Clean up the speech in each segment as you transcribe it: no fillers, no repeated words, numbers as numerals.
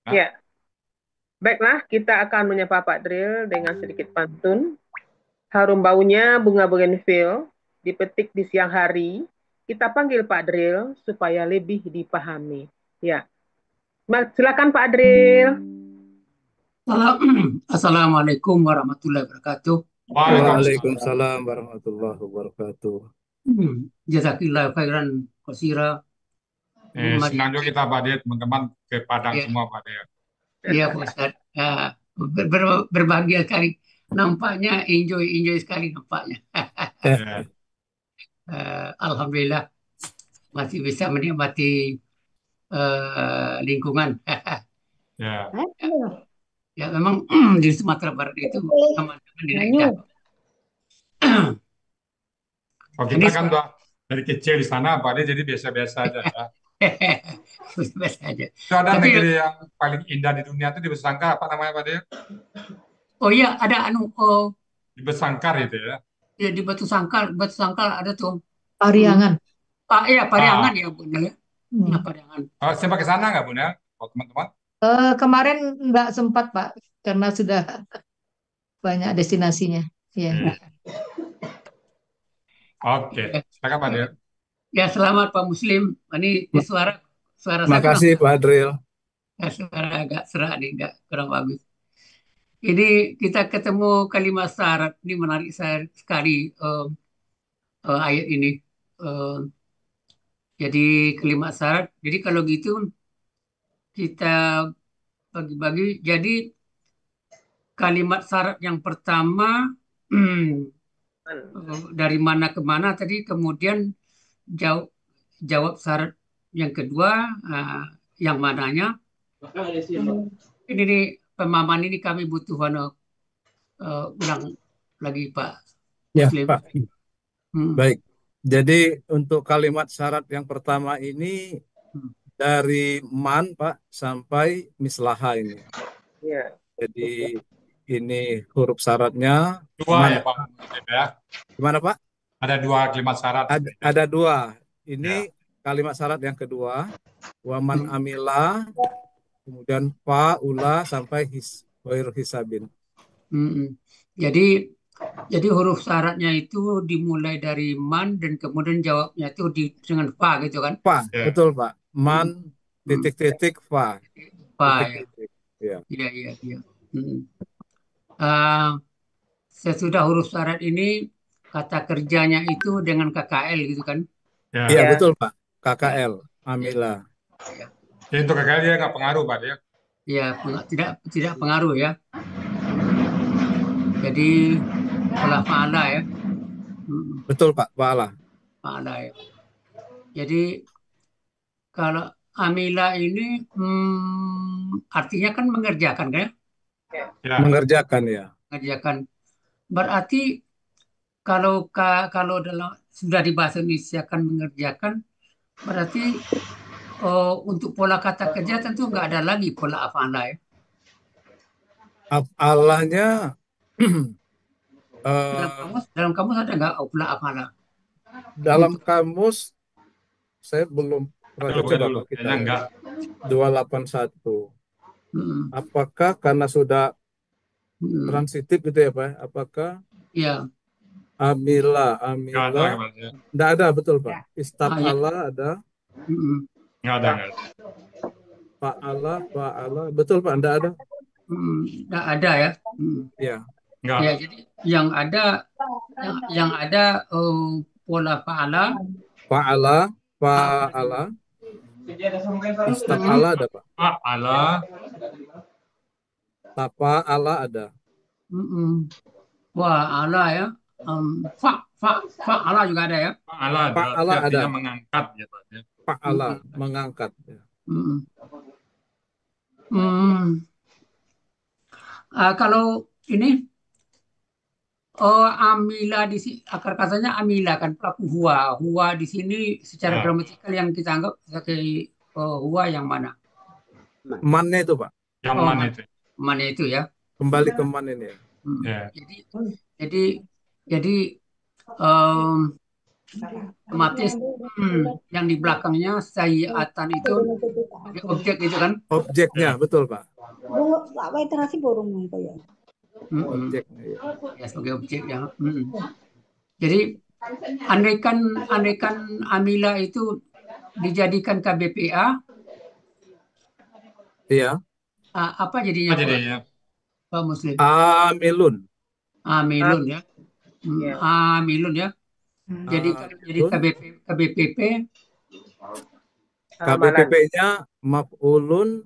Nah, Ya, baiklah, kita akan menyapa Pak Dril dengan sedikit pantun. Harum baunya bunga bougainville, dipetik di siang hari. Kita panggil Pak Dril supaya lebih dipahami. Ya, silakan Pak Dril. Assalamualaikum warahmatullahi wabarakatuh. Waalaikumsalam. Waalaikumsalam warahmatullahi wabarakatuh. Jazakillah khairan qasira. Senang juga kita Pak Dea, teman-teman ke Padang Ya, semua Pak Dea. ya Pak Ustaz. Berbahagia sekali. Nampaknya enjoy sekali nampaknya. Ya, Alhamdulillah masih bisa menikmati lingkungan. ya. Ya memang di Sumatera Barat itu aman-aman tidak. Oh, Ini kita kan udah dari kecil di sana Pak Dea, jadi biasa-biasa aja ya. biasa aja. Itu ada Tapi negeri yang paling indah di dunia itu di Besangkar, apa namanya Pak Dea? oh iya ada Di Besangkar itu ya. ya di Batu Sangkal ada tuh. Pariangan. Iya Pariangan Ah, ya benar ya. Nah, Hmm. Pariangan. sempat ke sana nggak Bun ya? Oh, teman-teman? Kemarin nggak sempat Pak, karena sudah banyak destinasinya. Ya. Iya. Oke, Ya, silakan Pak Dea. ya selamat Pak Muslim. Ini Ma- suara suara saya kurang Makasih Pak Adril. suara agak serak nih, enggak kurang bagus. Ini kita ketemu kalimat syarat. Ini menarik saya sekali ayat ini. Eh, jadi kalimat syarat. Jadi kalau gitu kita bagi-bagi. Jadi kalimat syarat yang pertama dari mana ke mana tadi, kemudian jawab jawab syarat yang kedua, yang mananya. Ini nih pemahaman ini kami butuh ulang lagi Pak Ya Muslim. Pak, Hmm. baik. Jadi untuk kalimat syarat yang pertama ini Hmm. dari man Pak sampai mislaha ini. Ya, Jadi ini huruf syaratnya Dua ya man. Pak Muslim ya. Gimana Pak? Ada dua kalimat syarat. Ada dua. Ya. Ini kalimat syarat yang kedua. Waman Hmm. amila, kemudian fa, ula, sampai wairu hisabin. Hmm. Jadi huruf syaratnya itu dimulai dari man dan kemudian jawabnya itu dengan fa gitu kan? Fa, Ya. betul Pak. Man, Hmm. Hmm. titik-titik, fa. Fa ya. Titik-titik. Ya. Iya iya iya. Hmm. Ah, sesudah huruf syarat ini kata kerjanya itu dengan KKL gitu kan? Iya, Ya. ya, betul Pak. Ya, KKL, ya, Amila. ya. Jadi untuk KKL dia nggak pengaruh Pak Dea. Ya, tidak pengaruh ya. Jadi pola faala ya. Hmm, Betul Pak, Paala. faala ya. Jadi kalau amila ini artinya kan mengerjakan kan ya? ya. Ya. Mengerjakan ya. Mengerjakan. Berarti kalau dalam sudah di bahasa Indonesia kan mengerjakan, berarti untuk pola kata kerja tentu nggak ada lagi pola afala ya. Allahnya Dalam eh, kamus ada nggak pola afala dalam untuk kamus saya belum pernah Dulu, bukan coba dulu. Pak kita Kayaknya ya. enggak. 281. mm, Apakah karena sudah mm, transitif gitu ya Pak? Apakah ya Amila, Enggak ada Amila? Pak Dea. Tidak ada, betul Pak. ya Istaf'ala ada, Enggak ada, enggak ada. Fa'ala, Fa'ala. Betul Pak, tidak ada. nggak ada ya. Ya, Ya Enggak. jadi yang ada pola faala. Fa'ala, Ah, Fa'ala. mm, Istaf'ala ada Pak. Ah, Allah. Tafa'ala ada. mm. Wah, ala ya. Ala juga ada ya. Allah ada. Itu Fa'ala artinya ada. mengangkat ya Pak Dea. Fa'ala, Mm, mengangkat. Ya. mm, mm. Kalau ini amila di sini akar katanya amila kan pelaku huwa. Huwa di sini secara Ya. gramatikal yang kita anggap sebagai huwa yang mana? Mannya itu Pak. Yang Oh, mana itu? mana itu ya? Kembali ke man ini ya. Hmm. Ya. Jadi jadi jadi em, Otomatis yang di belakangnya sayiatan itu sebagai objek itu kan. Objeknya, betul Pak. Objeknya ya. Ya sebagai objek ya. Jadi andaikan andaikan Amila itu dijadikan KBPA, Iya. apa jadinya Apa jadinya? Pak Muslim? Amilun. Amilun ya. Ya. Amilun ya. Jadi Amilun. KBPP Amalan. KBPP-nya maf'ulun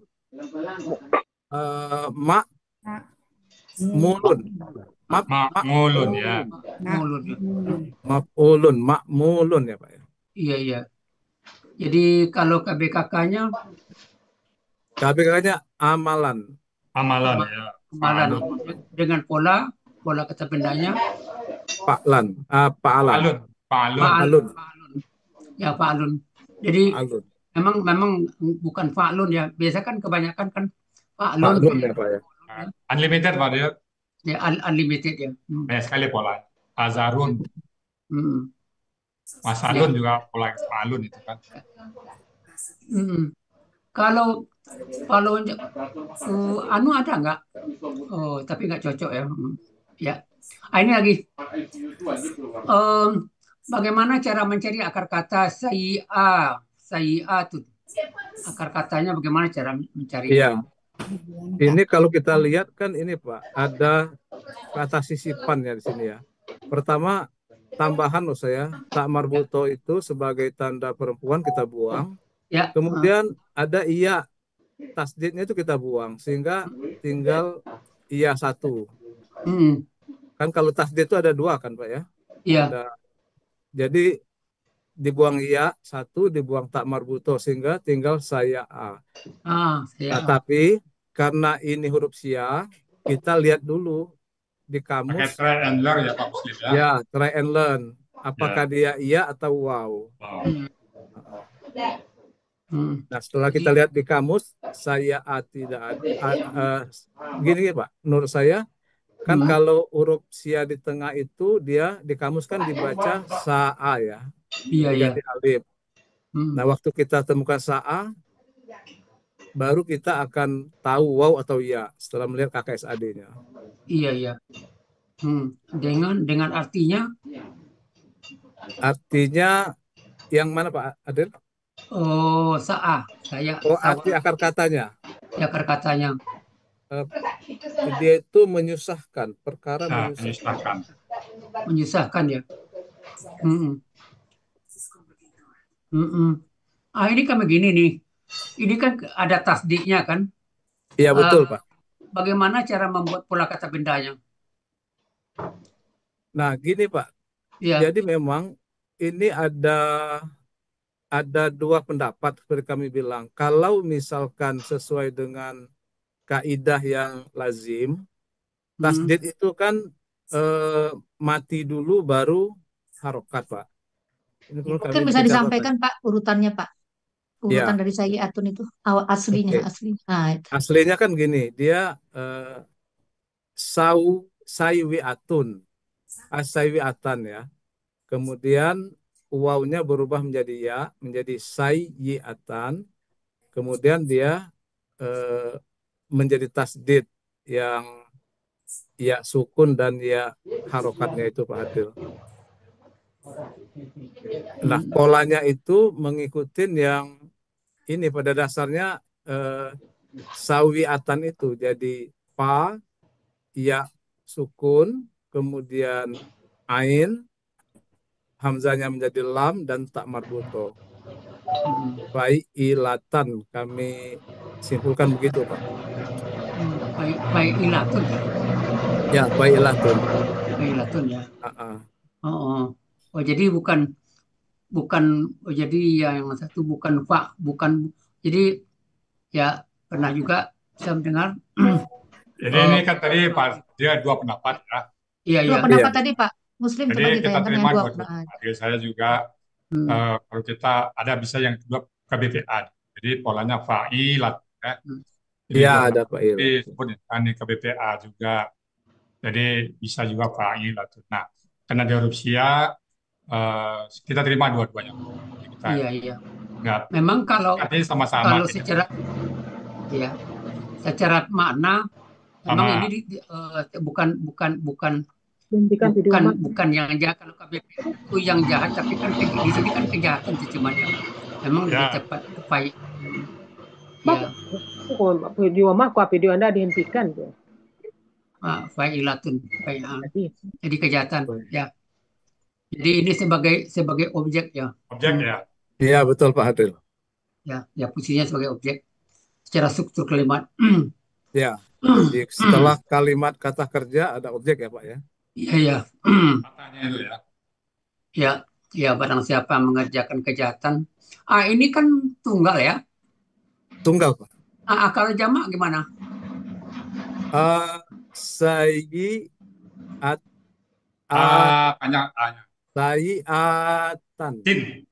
mulun. Makmulun ya. Mulun ya. Maf'ulun, makmulun ya Pak ya. Iya iya. Jadi kalau KBKK-nya KBK-nya amalan. Amalan ya. amalan dengan pola kata bendanya Pa'lan. Pa'alan. Alun. Palun. Fa'alun. Ya fa'alun. Jadi Fa'alun. memang bukan fa'lun ya. Biasa kan kebanyakan kan fa'lun Fa'lun ya Pak ya. Unlimited Pak dia. ya unlimited ya. Banyak sekali pola. Azarun. Masalun juga pola alun itu kan. Kalau anu ada nggak? Oh, tapi nggak cocok ya. Ya. Ini lagi. Bagaimana cara mencari akar kata sayi'a tuh? Akar katanya bagaimana cara mencari? Iya. Ini kalau kita lihat kan ini Pak, ada kata sisipan ya di sini ya. Pertama, tambahan loh saya, tak marbuto itu sebagai tanda perempuan kita buang. Ya. Kemudian ada iya, tasdidnya itu kita buang, sehingga tinggal iya satu. Kan kalau tasdid itu ada dua kan Pak ya? Iya. Jadi dibuang iya satu, dibuang tak marbuto, sehingga tinggal saya a. Nah, tapi karena ini huruf sia, kita lihat dulu di kamus. Pakai try and learn ya Pak Muslim ya. Ya, try and learn. Apakah dia iya atau wow. Nah, setelah kita lihat di kamus, saya a tidak ada. Gini Pak, menurut saya kan kalau huruf sia di tengah itu dia di kamus kan dibaca sa'a ya. Iya, diganti alif. Nah, waktu kita temukan sa'a, baru kita akan tahu wow atau ya setelah melihat KKSAD-nya. Iya, iya. Dengan artinya? Artinya yang mana Pak Adil? Oh, sa'a. Arti akar katanya. Ya, akar katanya. Dia itu menyusahkan, perkara menyusahkan. Menyusahkan ya. Ini kan begini nih. Ini kan ada tasdiknya kan? Iya betul Pak. Bagaimana cara membuat pola kata bendanya? Nah gini Pak. Ya. Jadi memang ini ada dua pendapat seperti kami bilang. Kalau misalkan sesuai dengan kaidah yang lazim, tasdid itu kan mati dulu baru harokat Pak. Mungkin bisa disampaikan Pak urutannya Pak. Urutan dari sayiatun itu aslinya. Aslinya kan gini, dia saywi'atun, asaywi'atan ya. Kemudian wawnya berubah menjadi ya, menjadi sayyi'atan. Kemudian dia menjadi tasdid yang ya sukun dan ya harokatnya itu Pak Adil. Nah, polanya itu mengikuti yang ini pada dasarnya sawiatan itu jadi pa, ya sukun, kemudian ain, hamzanya menjadi lam dan tak marbuto. Ilatan kami simpulkan begitu Pak. Ilatun. Ya, ilatun. Ilatun ya. Oh, jadi bukan jadi yang satu bukan jadi ya pernah juga saya mendengar. Jadi ini kan tadi Pak dia dua pendapat ya. Iya. Dua pendapat tadi Pak Muslim. Jadi kita terima dua pendapat. Saya juga kalau kita ada bisa yang kedua KBPA. Jadi polanya fa'ilat ya. Iya ada fa'il. Disebutkan di KBPA juga. Jadi bisa juga fa'ilat. Nah, karena dia huruf sia kita terima dua-duanya. Kita Iya. nggak, Memang artinya sama-sama kalau gitu. ya, secara makna memang Sama. ini bukan Hentikan video mak. bukan yang jahat. Kalau KBPA itu yang jahat, tapi kan di sini kan kejahatan semuanya. Memang lebih Ya. tepat fai. Mak, Ya, video mak, kok video Anda dihentikan tuh. failatun, Jadi, jadi kejahatan. Ya. Jadi ini sebagai objek ya. Objek ya. Iya, betul Pak Adil. Ya fungsinya sebagai objek secara struktur kalimat. Ya. Jadi setelah kalimat kata kerja ada objek ya Pak ya. Iya. Katanya itu ya. Ya, barang siapa mengerjakan kejahatan. Ini kan tunggal ya. Tunggal Pak. Kalau jamak gimana? Sayiat Banyak A-nya. sayiatan. Tin.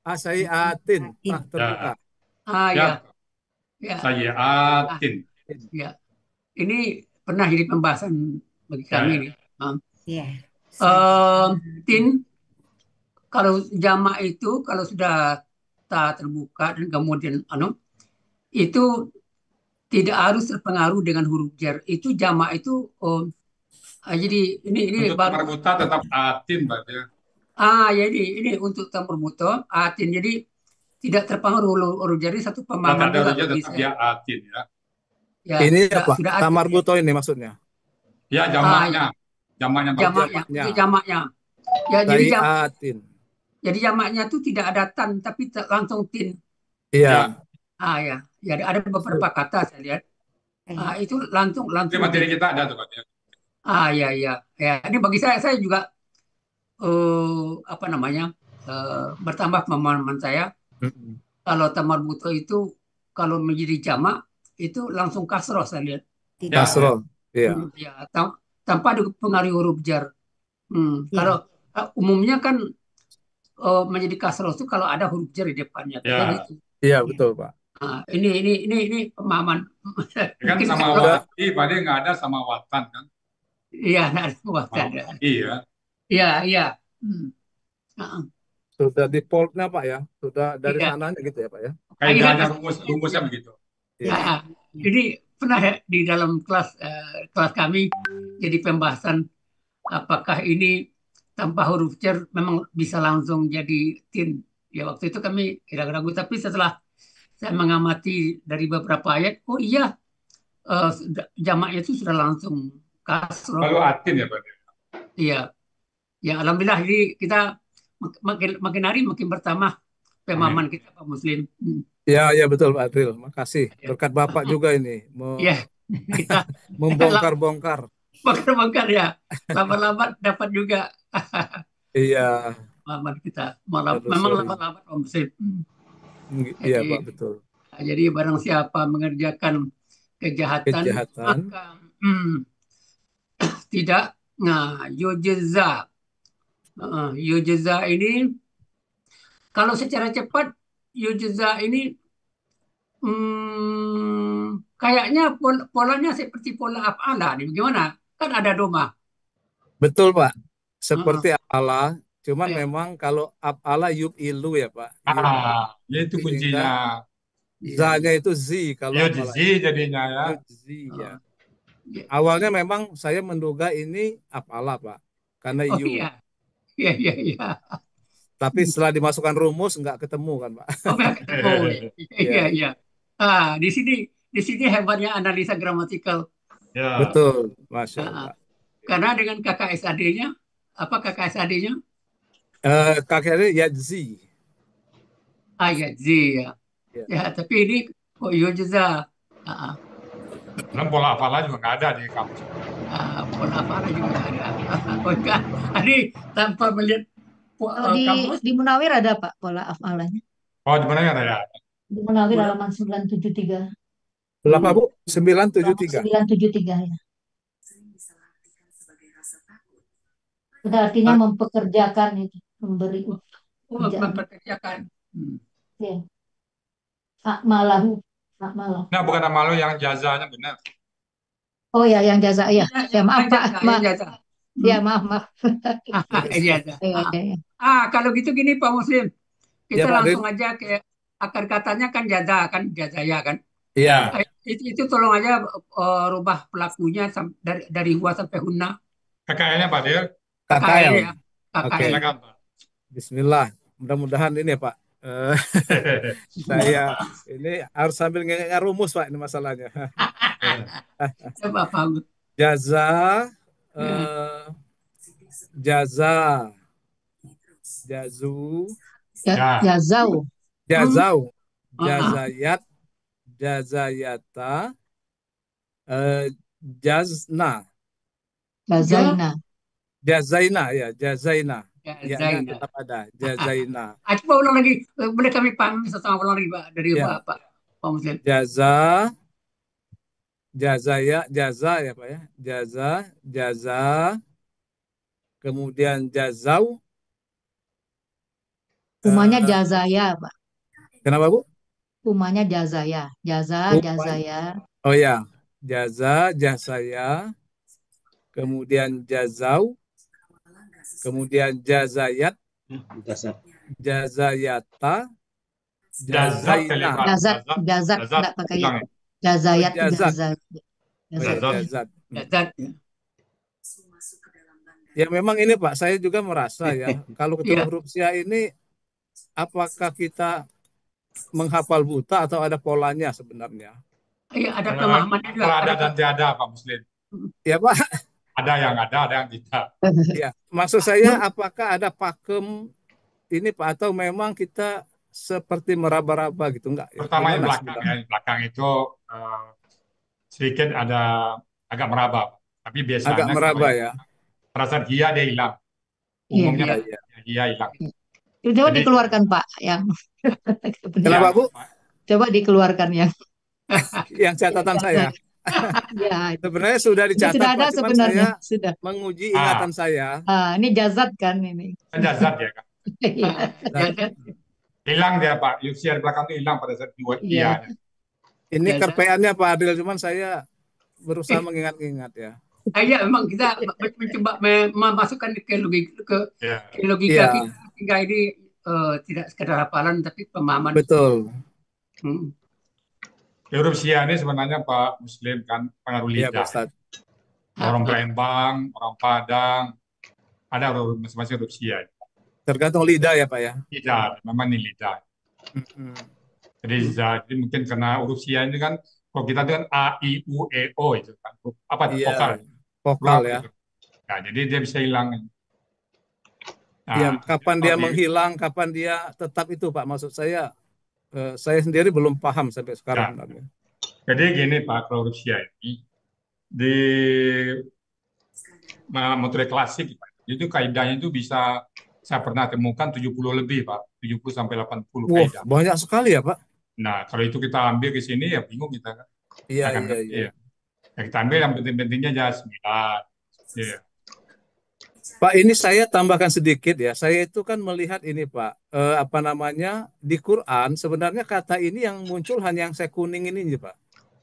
Sayiatin. Pak terbuka. Ya. Sayiatin. Ya. Ini pernah jadi pembahasan bagi kami nih. Iya. Tin, kalau jamak itu kalau sudah tak terbuka dan kemudian itu tidak harus terpengaruh dengan huruf jar. Itu jamak itu jadi ini Untuk baru marbuta tetap atin berarti ya. jadi ini untuk tamur buto atin, jadi tidak terpengaruh huruf jar, satu Kalau pemahaman tak ada juga hurufnya bagi tetap saya. dia atin ya. Ya, Ini apa? sudah Tamar atin. buto ini maksudnya. Ya jamaknya. Jamaknya. Jamaknya. Ya, Sayiatin. jadi jamaknya itu tidak ada tan tapi langsung tin. Iya. Ya. Ya, ada beberapa kata saya lihat. Itu langsung Di materi tin. kita ada tuh Pak. Ya. Ya, ini bagi saya juga bertambah pemahaman saya. Kalau tamar buto itu kalau menjadi jamak itu langsung kasroh saya lihat. Kasroh. Iya. Ya, tanpa dipengaruhi huruf jar. Kalau umumnya kan menjadi kasroh itu kalau ada huruf jar di depannya. Gitu. Iya, betul Pak. Ini pemahaman. Kan sama wati, Pak nggak ada sama watan kan? Iya, nggak ada watan. Iya. Sudah di polnya Pak ya, sudah dari sananya gitu ya Pak ya. Kaidahnya rumusnya begitu. Jadi pernah ya, di dalam kelas kami jadi pembahasan apakah ini tanpa huruf jar memang bisa langsung jadi tin. Ya waktu itu kami ragu-ragu, tapi setelah saya mengamati dari beberapa ayat, oh iya, jamaknya itu sudah langsung kasroh. Kalau atin ya Pak. Iya. Ya alhamdulillah, jadi kita makin hari makin bertambah pemahaman kita Pak Muslim. Ya betul Pak Adril. Makasih. Berkat Bapak juga ini kita membongkar-bongkar. Bongkar ya. Lama-lama dapat juga. Iya. Pemahaman kita. Memang lama-lama Pak Muslim. Iya Pak, betul. Jadi barang siapa mengerjakan kejahatan. Maka tidak yujza. Yujza ini kalau secara cepat yujza ini kayaknya polanya seperti pola af'ala nih. Bagaimana? Kan ada doma. Betul Pak. Seperti af'ala, cuman memang kalau af'ala yub'ilu ya Pak. Ya itu kuncinya. Za-nya itu zi kalau zi jadinya ya. Zi ya. Awalnya memang saya menduga ini af'ala Pak. Karena yu. Iya. Tapi setelah dimasukkan rumus nggak ketemu kan Pak. Nggak ketemu. Iya. Di sini hebatnya analisa gramatikal. Ya. Betul, Masya Allah. Karena dengan KKSAD-nya, apa KKSAD-nya? KKSAD yajzi. Yajzi ya. Ya, tapi ini kok yujza. Dalam pola hafalan juga nggak ada di kampus. Pola hafalan juga nggak ada. Ini tanpa melihat di Munawir ada Pak pola hafalannya. Oh, di mana ada ya? Di Munawir halaman 973. Berapa Bu? 973. 973 ya. Itu artinya mempekerjakan itu, memberi mempekerjakan. Ya. Akmalahu. Nah, bukan amalu yang jazanya benar. Oh ya, yang jaza ya. Ya maaf Pak. Ya, maaf, maaf. Iya, ada. Iya, iya, iya. Kalau gitu gini Pak Muslim, Ya kita Pak Adil. langsung aja ke akar katanya kan jada kan jadaya kan. Iya. Itu tolong aja rubah pelakunya dari gua sampai Huna. KKL-nya Pak Del. KKL KKL. ya. Oke. KKL. Silakan Pak. Bismillah. Mudah-mudahan ini ya Pak. Saya ini harus sambil nggak rumus Pak ini masalahnya. Coba Pak. Jaza, Ya. jaza, jazu, Ya. Jazau. jazau, Ah, jazayat, jazayata, jazna, Jazaina. jazaina ya, jazaina. Ya, Zaina. tetap ada, jazaina. Coba ulang lagi. Boleh kami paham sama ulang lagi Pak dari Ya. Pak Muslim. Jaza, jazaya, jaza ya Pak ya. Jaza, jaza, kemudian jazau. Umanya Jazaya, Pak. Kenapa Bu? Umanya Jazaya. Jaza, Jazaya. Oh ya, jaza, jazaya, kemudian jazau, kemudian jazayat, jazayata, Jazat kali jazaina. Pak. Jazat, jazat Jazat. enggak pakai Ulang ya. ya. Jazayat itu Jazat. jazat. Oh ya, Jazat. jazat. Jazat. Ya memang ini Pak, saya juga merasa ya, kalau ketemu Iya. huruf Sia ini, apakah kita menghafal buta atau ada polanya sebenarnya? Iya, ada pemahamannya juga. Kalau ada dan tiada Pak Muslim. Ya Pak, Ada yang tidak. ya. Maksud saya apakah ada pakem ini Pak, atau memang kita seperti meraba-raba gitu, enggak? Terutama yang Gimana belakang sebenarnya? ya. Yang belakang itu sedikit ada agak meraba. Tapi biasanya Agak kalau meraba yang ya. perasaan hia dia hilang. Iya. Umumnya Iya. hia hilang. Coba Jadi- dikeluarkan Pak yang Kenapa Ya, Bu? coba dikeluarkan yang Yang catatan saya. ya itu. Sebenarnya sudah Ini dicatat sudah ada Pak, cuman sebenarnya saya sudah. menguji ingatan saya. Ini jazat kan ini. kan jazat ya kan. Iya. Jazat. Hilang dia Pak. Yusia di belakang itu hilang pada saat dua Iya. hia. Ini Jazat. kerpeannya Pak Adil, cuman saya berusaha mengingat-ingat ya. Iya, memang kita mencoba memasukkan ke logika Ya. logika Iya. kita sehingga ini tidak sekedar hafalan tapi pemahaman. Betul. Hmm. Huruf Sia ini sebenarnya Pak Muslim kan pengaruh Iya Pak lidah. Ustadz. Orang Palembang, orang Padang, ada huruf masing-masing huruf Sia. Tergantung lidah ya Pak ya. Lidah, memang ini lidah. Mm-mm. Jadi mungkin karena huruf Sia ini kan, kalau kita itu kan A, I, U, E, O itu kan. Apa? Iya. Vokal. Vokal ya. Itu. Nah, jadi dia bisa hilang. Nah, Iya, kapan dia kalau di- menghilang, kapan dia tetap itu Pak. Maksud saya sendiri belum paham sampai sekarang. Ya. Jadi gini Pak, kalau huruf Sia ini di metode klasik Pak, itu kaidahnya itu bisa saya pernah temukan 70 lebih Pak, 70 sampai 80 Wah, kaidah. banyak sekali ya Pak. Nah, kalau itu kita ambil ke sini ya bingung kita kan. Iya, Akan iya, ngerti, iya. ya. Ya, kita ambil yang penting-pentingnya aja 9. Ya. Pak, ini saya tambahkan sedikit ya. Saya itu kan melihat ini Pak, apa namanya, di Quran sebenarnya kata ini yang muncul hanya yang saya kuning ini Pak.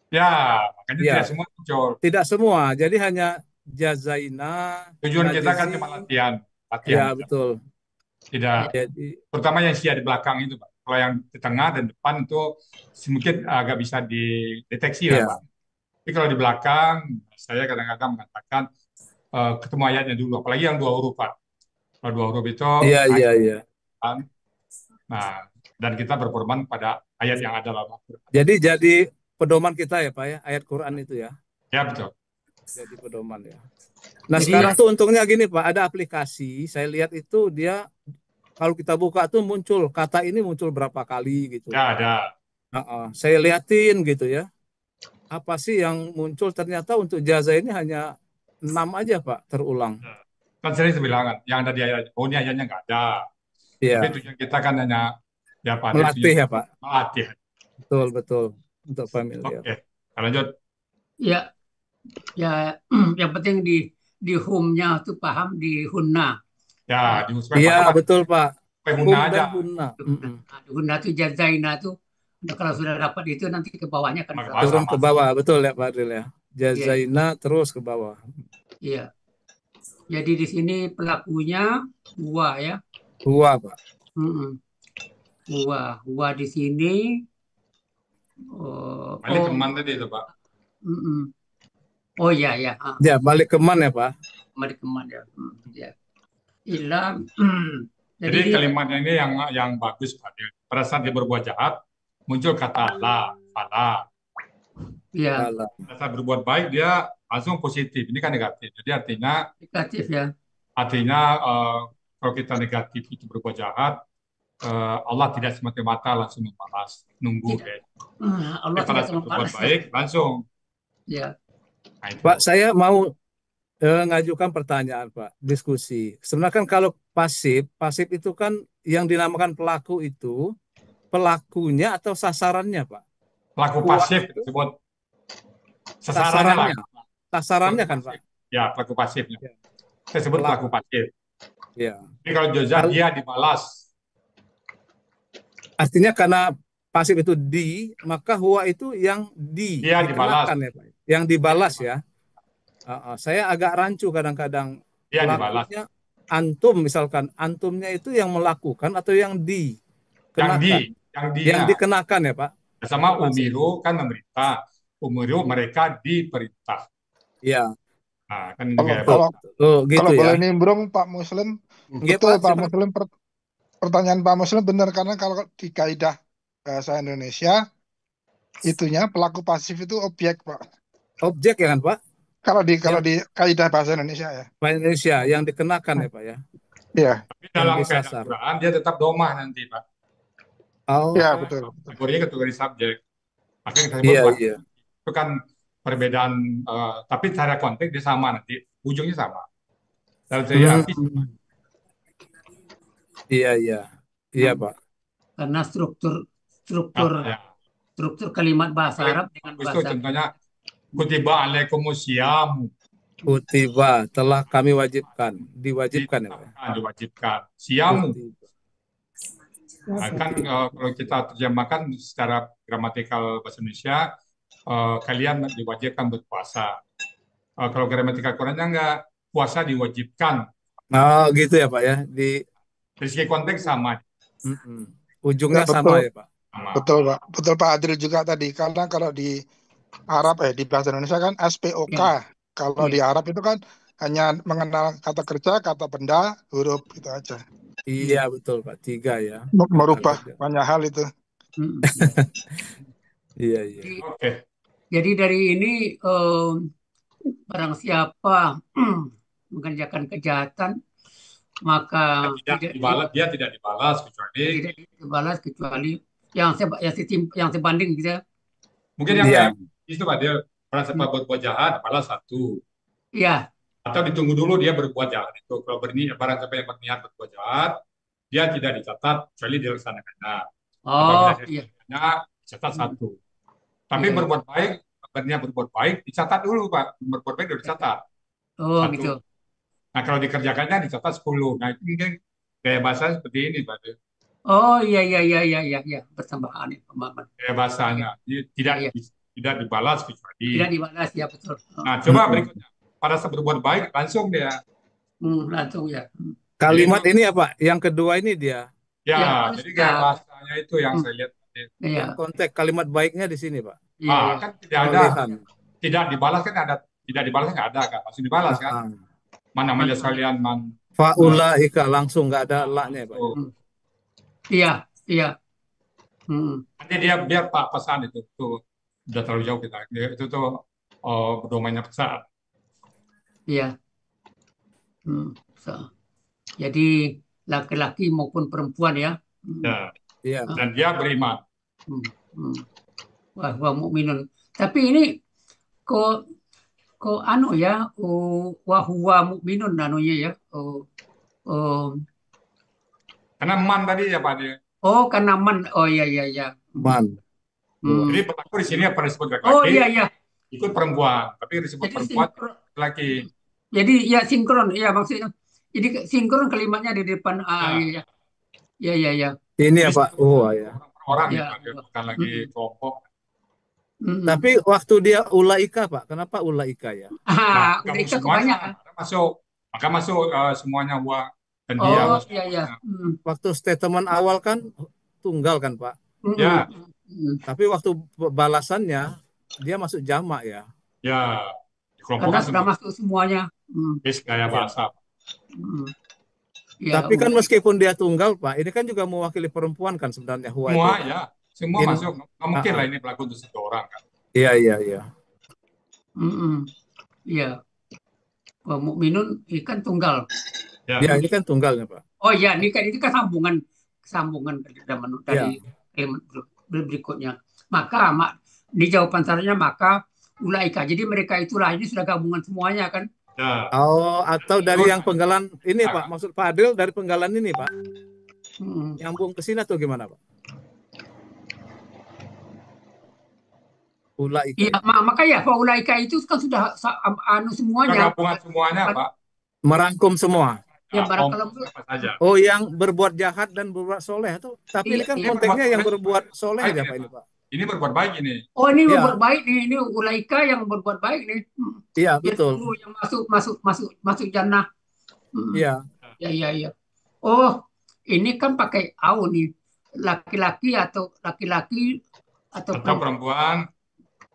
Ya, makanya Ya. tidak semua muncul. Tidak semua, jadi hanya jazaina, Tujuan kita kan najzi. cuma latihan. Ya, betul. Tidak, Jadi terutama yang Sia di belakang itu Pak. Kalau yang di tengah dan depan itu mungkin agak bisa dideteksi lah Ya. Pak. Tapi kalau di belakang, saya kadang-kadang mengatakan ketemu ayatnya dulu, apalagi yang 2 huruf Pak. Kalau 2 huruf itu, iya, iya, iya. nah, dan kita berkorban pada ayat yang ada dalam Al-Quran. Jadi pedoman kita ya Pak ya, ayat Quran itu ya. Ya betul. Jadi pedoman ya. Nah, Jadi- sekarang tuh untungnya gini Pak, ada aplikasi, saya lihat itu dia kalau kita buka tuh muncul kata ini muncul berapa kali gitu. Ya ada. Saya liatin gitu ya. Apa sih yang muncul, ternyata untuk jaza ini hanya 6 aja Pak terulang. Kan sering saya bilang kan, yang ada di ayat, oh ini ayatnya nggak ada. Iya, Tapi tujuan kita kan hanya ya Pak, melatih ya Pak. melatih. Betul, betul. Untuk familiar. Oke, kita lanjut. Ya, ya yang penting di home-nya tuh paham di hunna. Ya, di Iya, betul Pak. Hum Hum aja. dan hunna. Di hunna tuh jazaina tuh kalau sudah dapat itu nanti ke bawahnya kan. Ke Turun sama. ke bawah, betul ya Pak Adil ya. Jazaina terus ke bawah. Iya. Jadi di sini pelakunya Hua ya. Hua, Pak. Mm-mm. Hua di sini. Balik ke Man tadi itu, Pak. Mm-mm. Oh ya ya. Ya, balik ke Man ya, Pak. Balik ke Man ya. Ya. Ila. Jadi kalimatnya ini yang bagus, Pak. Pada saat dia berbuat jahat, muncul kata la, fala. Ya. Pada saat berbuat baik, dia langsung positif. Ini kan negatif. Jadi artinya negatif ya. Artinya kalau kita negatif itu berbuat jahat, Allah tidak semata-mata langsung membalas, nunggu. Allah pada saat berbuat baik langsung. Ya. Nah, Pak, saya mau ngajukan pertanyaan, Pak, diskusi. Sebenarnya kan kalau pasif itu kan yang dinamakan pelaku itu pelakunya atau sasarannya, Pak? Pelaku pasif disebut sasarannya kan, Pak? Ya, pelaku pasifnya. Kita sebut pelaku pasif. Ya. Jadi kalau jahat dia dibalas. Artinya karena pasif itu maka Hua itu yang dia dibalas. Ya, Pak. Yang dibalas ya. Saya agak rancu kadang-kadang. Dia dibalas. Antum misalkan, antumnya itu yang melakukan atau yang dikenakan? Yang dikenakan ya, Pak. Sama umiru kan memerintah. Umiru mereka diperintah. Iya. Nah, kan gitu kalau ya. boleh nimbrung Pak Muslim, betul Pak Muslim, pertanyaan Pak Muslim benar, karena kalau di kaidah bahasa Indonesia itunya pelaku pasif itu objek, Pak. Objek ya kan, Pak? Kalau di kaidah bahasa Indonesia ya. Bahasa Indonesia yang dikenakan ya, Pak ya. Iya. Tapi dalam kaidah Quran dia tetap domah nanti, Pak. Oh. Iya, betul. Kategori subjek. Makanya kita sebut itu kan perbedaan, tapi cara konteks dia sama nanti, ujungnya sama. Dalam segi arti. Iya, Pak. Karena struktur kalimat bahasa Arab dengan bahasa. Itu contohnya kutiba alaikumusyamu. Kutiba telah kami wajibkan, diwajibkan ya, Pak. Diwajibkan. Siamu. Kan kalau kita terjemahkan secara gramatikal bahasa Indonesia, kalian diwajibkan berpuasa. Kalau gramatikal Qurannya enggak, puasa diwajibkan. Oh, gitu ya, Pak ya. Dari segi konteks sama. Ujungnya sama ya, Pak. Sama. Betul Pak Adil juga tadi, karena kalau di Arab di bahasa Indonesia kan SPOK. Kalau di Arab itu kan hanya mengenal kata kerja, kata benda, huruf itu aja. Iya, betul Pak, 3 ya. Merubah banyak hal itu. Iya. Oke. Jadi dari ini barang siapa mengerjakan kejahatan, maka dia tidak dibalas kecuali yang sebanding gitu. Mungkin yang itu Pak, dia merasa berbuat jahat balas 1. Iya. Atau ditunggu dulu dia berbuat jahat itu. Kalau barang siapa yang berniat berbuat jahat, dia tidak dicatat kecuali dilaksanakannya. Apabila dicatat 1. Tapi berbuat baik, berniat berbuat baik dicatat dulu Pak. Berbuat baik sudah dicatat. Oh, 1. Gitu. Nah, kalau dikerjakannya dicatat 10. Nah, itu mungkin gaya bahasa seperti ini Pak. Oh, iya, pertambahan pemahaman. Gaya bahasanya tidak dibalas kecuali. Tidak dibalas, ya betul. Nah, coba berikutnya. Pada saat berbuat baik langsung dia. Langsung ya. Kalimat ini ya Pak, yang kedua ini dia. Ya, jadi gaya bahasanya itu yang saya lihat. Yang konteks kalimat baiknya di sini Pak. Kan tidak ada. Tidak dibalas kan ada. Tidak dibalas nggak ada kan. Langsung dibalas kan. Mana namanya sekalian Faulaika langsung nggak ada la-nya Pak. Iya. Nanti dia biar Pak pesan itu tuh udah terlalu jauh kita. Itu tuh domainnya pesan. Iya. Jadi laki-laki maupun perempuan ya. Iya. Dan dia beriman. Wah, mukminun. Tapi ini kok anu ya, huwa mukminun anunya ya. Karena man tadi ya Pak dia. Oh, karena man. Oh iya. Man. Jadi pelaku di sini apa disebut laki-laki? Oh iya. Ikut perempuan, tapi disebut perempuan laki. Jadi ya sinkron, ya maksudnya. Jadi sinkron kalimatnya di depan Iya. Ini ya Pak. Oh ya. Orang bukan lagi kelompok. Tapi waktu dia ulaika Pak, kenapa ulaika ya? Ulaika kebanyakan. Maka masuk semuanya wa dan dia Oh, masuk iya, iya. semuanya. Waktu statement awal kan tunggal kan Pak. Ya, Tapi waktu balasannya dia masuk jamak ya. ya. Karena Dikelompokkan sudah semua. masuk semuanya. Bis gaya Ya. bahasa. Ya, Tapi kan meskipun dia tunggal Pak, ini kan juga mewakili perempuan kan sebenarnya huwa itu. Semua ya, semua In- masuk. Nggak mungkin lah ini berlaku untuk satu orang kan. Iya, iya, iya. Iya. Wa mu'minun ikan tunggal. Ya, Ya, ini kan tunggalnya Pak. Oh iya, ini kan sambungan dari Ya. kalimat berikutnya. Maka di jawaban salahnya maka ulaika. Jadi mereka itulah, ini sudah gabungan semuanya kan. ya. Oh, atau dari Terus, yang penggalan ini ya, Pak, maksud Pak Adil dari penggalan ini Pak. Mm. Nyambung ke sini atau gimana Pak? Ulaika. Iya, maka ya ulaika itu kan sudah semuanya. gabungan semuanya, Pak. Merangkum semua. Ya, Nah, barang kalau apa saja. Oh, yang berbuat jahat dan berbuat soleh tuh. Tapi ini kan Iya. konteksnya yang Berbuat berbuat soleh baik aja ini, Pak ini Pak. Pak. Ini berbuat baik ini. Oh, ini Iya. berbuat baik nih, ini ulaika yang berbuat baik nih. Iya, Yang betul. 10 yang masuk jannah. Iya. Ya. Oh, ini kan pakai au nih. Laki-laki atau Perempuan.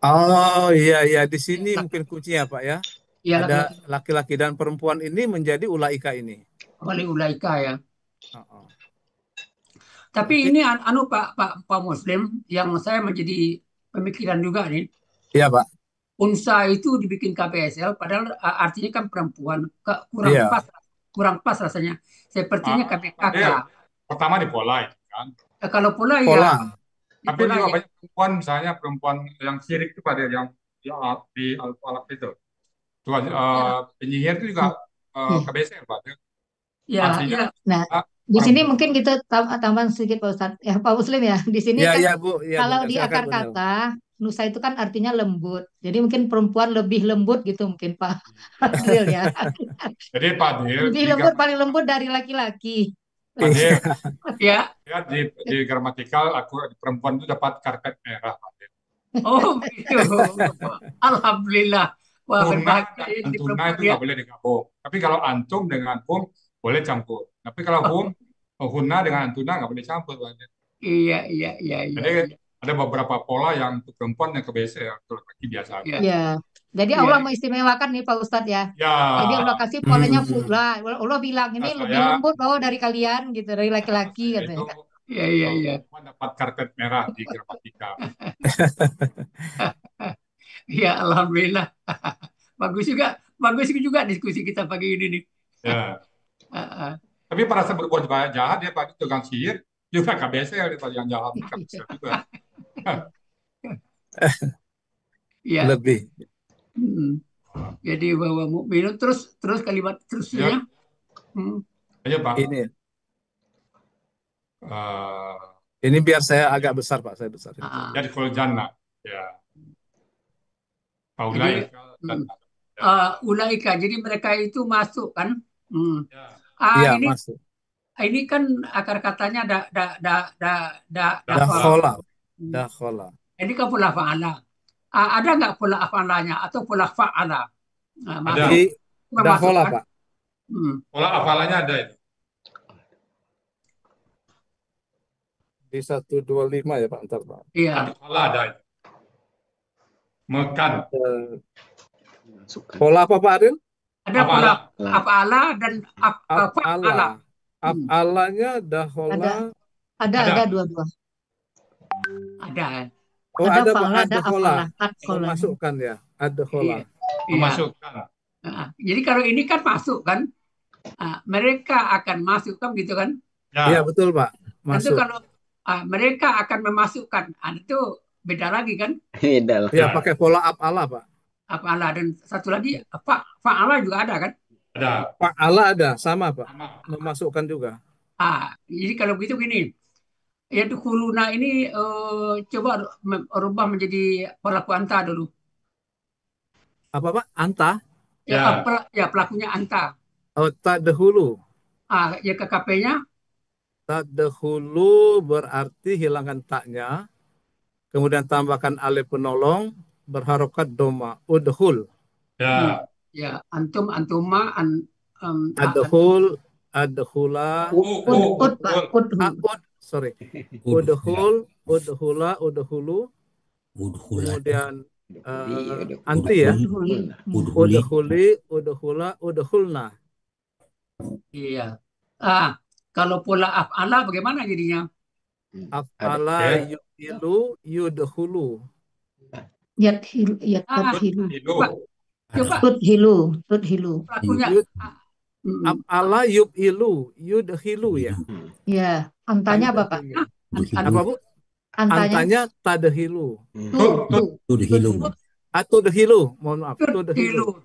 Oh, iya. Di sini mungkin kuncinya Pak ya. Ya, Ada laki-laki dan perempuan ini menjadi ulaika ini. Oleh ulaika ya. Oh. Tapi ini Pak Muslim yang saya menjadi pemikiran juga nih. Iya Pak. Unsa itu dibikin KBSL padahal artinya kan perempuan. Iya. Kurang pas rasanya. Sepertinya KBKK. Pertama di pola itu kan. Kalau pola Pola. ya. Tapi juga banyak perempuan, misalnya perempuan yang syirik itu pada yang di Al-Falaq itu. Penyihir itu juga KBSL, Pak. Ya. Nah, di sini mungkin kita tambahan sedikit Pak Ustadz. Ya, Pak Muslim ya. Di sini Iya, kan iya, Bu. Ya, kalau Bu. di Silakan, akar Bu. kata, nusa itu kan artinya lembut. Jadi mungkin perempuan lebih lembut gitu mungkin Pak Adil ya. Jadi Pak Adil, Lebih lembut, paling lembut dari laki-laki. Pak Adil, Ya. di gramatikal perempuan itu dapat karpet merah, Pak Adil. Oh, begitu. Alhamdulillah. Wah, Huna berbahagia dan di antuna perempuan itu ya. nggak boleh digabung. Tapi kalau antum dengan hum boleh campur. Tapi kalau huna dengan antuna nggak boleh campur, Pak Adil. Iya. Jadi ada beberapa pola yang untuk perempuan yang KBSL, untuk laki biasa. Ya. Jadi Allah mengistimewakan nih Pak Ustadz ya. Ya. Jadi Allah kasih polanya fulla. Allah bilang ini lebih lembut loh dari kalian gitu, dari laki-laki katanya. Iya. Perempuan dapat karpet merah di gramatikal. Ya, alhamdulillah. Bagus juga diskusi kita pagi ini nih. Ya. Tapi pada saat berbuat jahat dia Pak tukang sihir juga KBSL dia yang jahat KBSL juga. Ya. Lebih. Jadi bahwa mukmin terus kalimat terusnya. Ayo Pak. Ini biar saya agak besar Pak, saya besar. Jadi kalau jannah, ya. Ulaika, jadi mereka itu masuk kan? Iya, masuk. Ini kan akar katanya dakhola. Ini kan pola fa'ala. Ada nggak pola afalanya atau pola fa'ala? Ada. Dakhola Pak. Pola afalanya ada itu. Di 125 ya Pak, ntar Pak. Iya. Pola ada itu. Mekan. Pola apa Pak Adil? Ada pola afala dan fa'ala. Afalanya dakhola. Ada dua-dua. Ada. Oh, ada Pak, ada adkhola. Adkhola. Masukkan ya, adkhola. Memasukkan. Jadi kalau ini kan masuk kan, mereka akan masuk kan gitu kan? Iya betul Pak. Masuk. Itu kalau mereka akan memasukkan, itu beda lagi kan? Beda lah. Ya pakai pola afala Pak. Afala dan satu lagi fa'ala juga ada kan? Ada. Fa'ala ada, sama Pak. Memasukkan juga. Jadi kalau begitu gini. Ya dukhuluna ini coba rubah menjadi pelaku anta dulu. Apa Pak? Anta? Ya pelakunya anta. Oh, tadkhulu. Ya KKP-nya? Tadkhulu berarti hilangkan taknya. Kemudian tambahkan alif penolong berharokat doma. Udhul. Ya. Ya, antum antuma Adhul, adhula, Pak. sorry. Udhul, udhula, udhulu. Kemudian anti ya. Udhuli, udhula, udhulna. Iya. Kalau pola af'ala bagaimana jadinya? Af'ala yu'ilu, yudhulu. Coba Tudhilu. pelakunya. Af'ala yub'ilu, yudhilu ya. Ya, antanya apa, Pak? Apa, Bu? Antanya tadhilu. Tudhilu, mohon maaf. Tudhilu.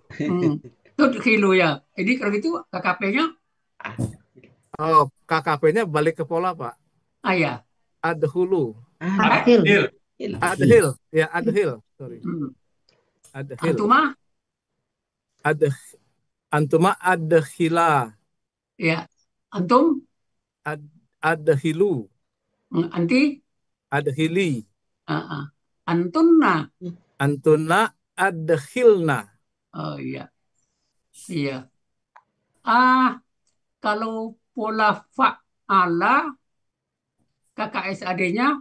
Tudhilu ya. Ini kalau gitu KKP-nya? Oh, KKP-nya balik ke pola, Pak. Ya. Adhulu. Adhil. Adhil. Ya, adhil. Sorry. Adhil. Antuma adhila. Ya. Antum? Adhilu. Anti? Adhili. Antunna. Antuna adhilna. Oh iya. Iya. Kalau pola fa'ala KKSAD-nya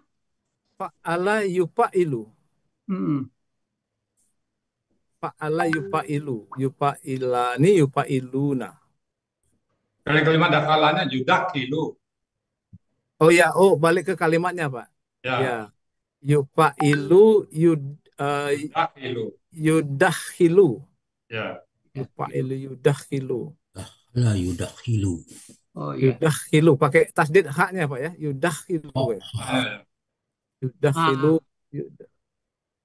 fa'ala yufa'ilu. Fa'ala yufa'ilu. Yufa'ilani yufa'iluna. Kalau kalimat dakhalanya yudakilu. Oh ya, balik ke kalimatnya, Pak. Ya. Yufa'ilu yudakhilu. Ya. Yufa'ilu yudakhilu. La yudakhilu. Oh iya. Yudakhilu pakai tasdid haknya, Pak ya. Yudakhilu. Yudakhilu.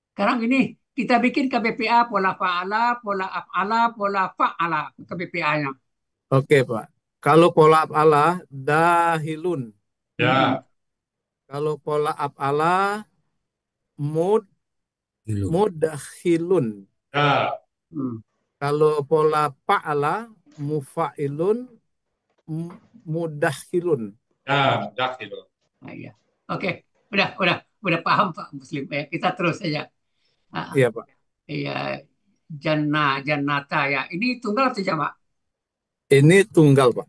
Sekarang ini kita bikin KBPA pola fa'ala, pola af'ala, pola fa'ala KBPA-nya. Oke, Pak. Kalau pola af'ala dahilun. Ya. Kalau pola af'ala mudakhilun. Ya. Kalau pola fa'ala mufa'ilun mudakhilun. Ya, mudakhilun. Iya. Oke, udah paham Pak Muslim. Kita terus saja. Iya, Pak. Iya, jannata ya. Ini tunggal atau jamak? Ini tunggal, Pak.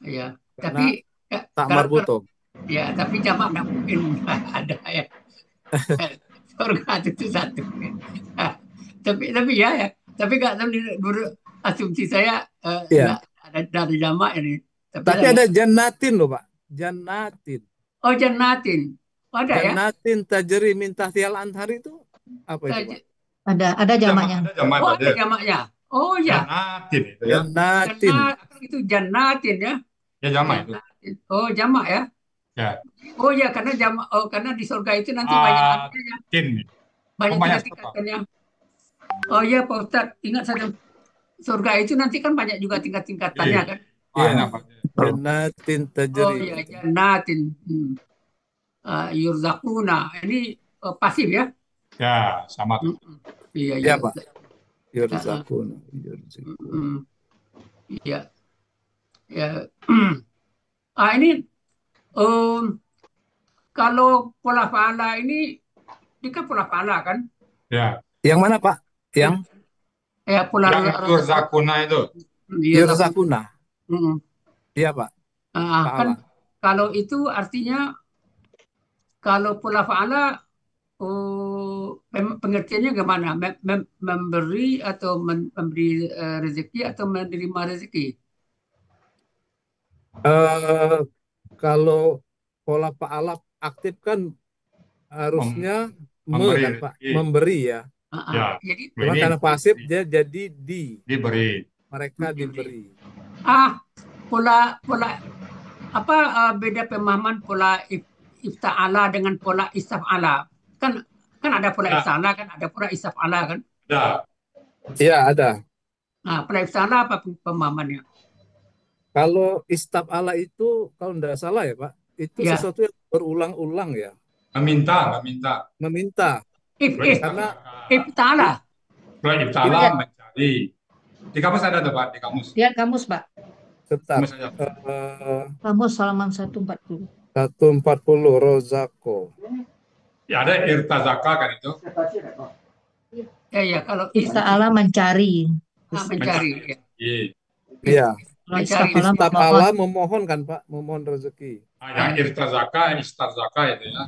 Iya. Karena Tapi tak marbuto. Ya, tapi jamak nggak mungkin ada ya. Surga itu satu. Tapi ya. Tapi nggak asumsi saya nggak ada jamak ini. Tapi ada jannatin loh, Pak. Jannatin. Oh, jannatin. Ada ya? Jannatin tajri min tahtihal anhar itu apa itu, Pak? Ada jamaknya. Ada jamaknya. Oh ya. Jannatin itu ya. Jannatin. Itu jannatin ya. Ya jamak itu. Oh, jamak ya. Ya. Oh ya, karena jamak. Oh, karena di surga itu nanti banyak artinya. Banyak tingkatannya. Oh ya, Pak Ustadz, ingat satu. Surga itu nanti kan banyak juga tingkat-tingkatannya kan. Iya. Jannatin tajri. Oh ya, jannatin. Yurzaquna. Ini pasif ya? Ya, sama. Iya, Pak. Yurzaquna. Iya. Ya. Ini kalau pola fa'ala ini kan pola fa'ala kan? Ya. Yang mana, Pak? Yang pola yurzaquna itu. Yurzaquna. Iya, Pak. Kan kalau itu artinya kalau pola fa'ala pengertiannya gimana? Memberi atau memberi rezeki atau menerima rezeki? Kalau pola fa'ala aktif kan harusnya memberi ya. Jadi cuma karena pasif dia jadi diberi. Mereka diberi. Pola apa beda pemahaman pola ifta'ala dengan pola istaf'ala? Kan ada pola ifta'ala kan, ada pola istaf'ala kan? Iya, ada. Nah, pola ifta'ala apa pemahamannya? Kalau istaf'ala itu kalau tidak salah ya, Pak, itu sesuatu yang berulang-ulang ya. Meminta. Karena ifta'ala. Pola ifta'ala mencari. Di kamus ada tuh, Pak, di kamus. Lihat kamus, Pak. Tetap. Kamus halaman 140. 140 rozako. Ya ada irtazaka kan itu. Ya kalau ifta'ala mencari. mencari. Ya. Iya. Mencari. Istaqala memohon kan Pak, memohon rezeki. Ya, irtazaka, istarzaka itu ya.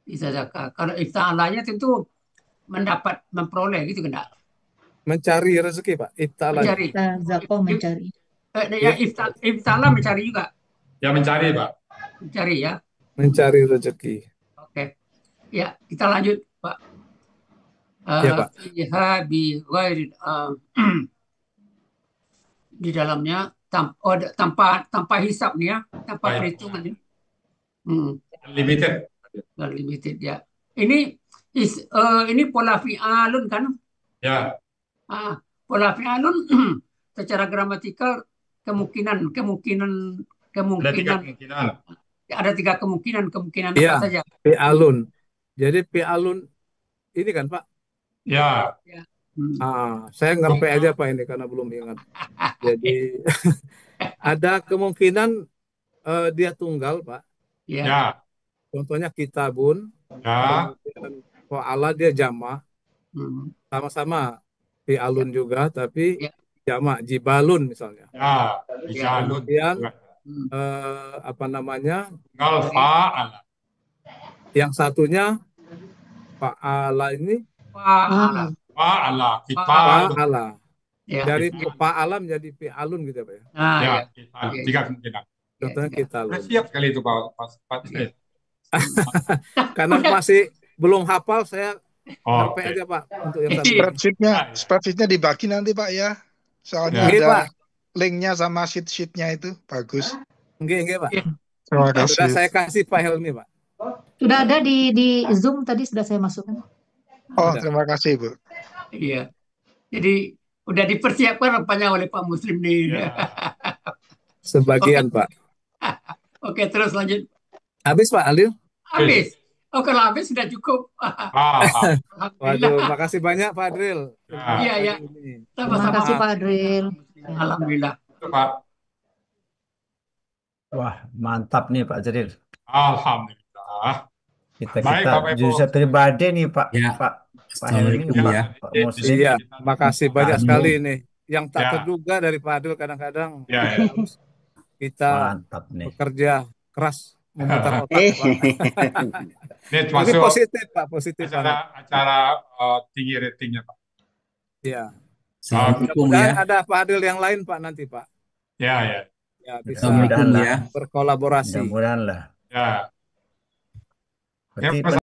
Istarzaka. Kalau ifta'alanya tentu mendapat, memperoleh gitu kan? Mencari rezeki Pak, ifta'ala. Mencari. Zako mencari. Ya, ifta'ala mencari juga. Ya mencari Pak. Mencari ya. Mencari rezeki. Oke. Ya, kita lanjut Pak. Ya Pak. Di dalamnya tanpa hisap nih ya, tanpa perhitungan ya. Unlimited. Unlimited ya. Ini pola fi'alun kan? Ya. Pola fi'alun secara gramatikal kemungkinan. Ada tiga kemungkinan ya, apa saja? Fi'alun. Jadi fi'alun ini kan Pak? Ya. Saya ngerti aja Pak ini karena belum ingat. Jadi ada kemungkinan dia tunggal Pak. Ya. Contohnya kitabun. Ya. Kemudian fa'ala dia jama. Sama-sama fi'alun juga tapi jama, jibalun misalnya. Ya, jibalun. Kemudian apa namanya? Fa'ala. Yang satunya fa'ala ini Fa'ala. Fa'ala. Ya. Dari fa'ala menjadi fi'alun gitu ya Pak ya. Ya, tiga kemungkinan. Contohnya kita siap sekali itu Pak. Karena masih belum hafal saya ngerti aja Pak untuk yang tadi. Spreadsheetnya dibagi nanti Pak ya. Soalnya ada Pak. linknya sama sheet-sheetnya itu bagus. Enggak Pak. Terima kasih. Sudah saya kasih Pak Helmi Pak. Sudah ada di Zoom tadi sudah saya masukkan. Oh, terima kasih Bu. Iya. Jadi udah dipersiapkan rupanya oleh Pak Muslim nih. Ya. Sebagian Pak. Oke, terus lanjut. Habis Pak Alil? Habis. Oh, kalau habis sudah cukup. Waduh, makasih banyak Pak Adril. Iya. Terima kasih Pak Adril. Alhamdulillah. Pak. Wah, mantap nih Pak Adril. Alhamdulillah. Kita jurusan pribadi nih Pak. Ya. Pak Helmi, Pak Muslim. Iya, makasih banyak sekali nih. Yang tak terduga dari Pak Adril kadang-kadang kita bekerja keras memutar otak Pak. Ini positif Pak, positif acara tinggi ratingnya Pak. Iya. Mudah-mudahan ada Pak Adril yang lain Pak nanti Pak. Ya. Ya bisa ya. berkolaborasi. Mudah-mudahan lah. Ya. Berarti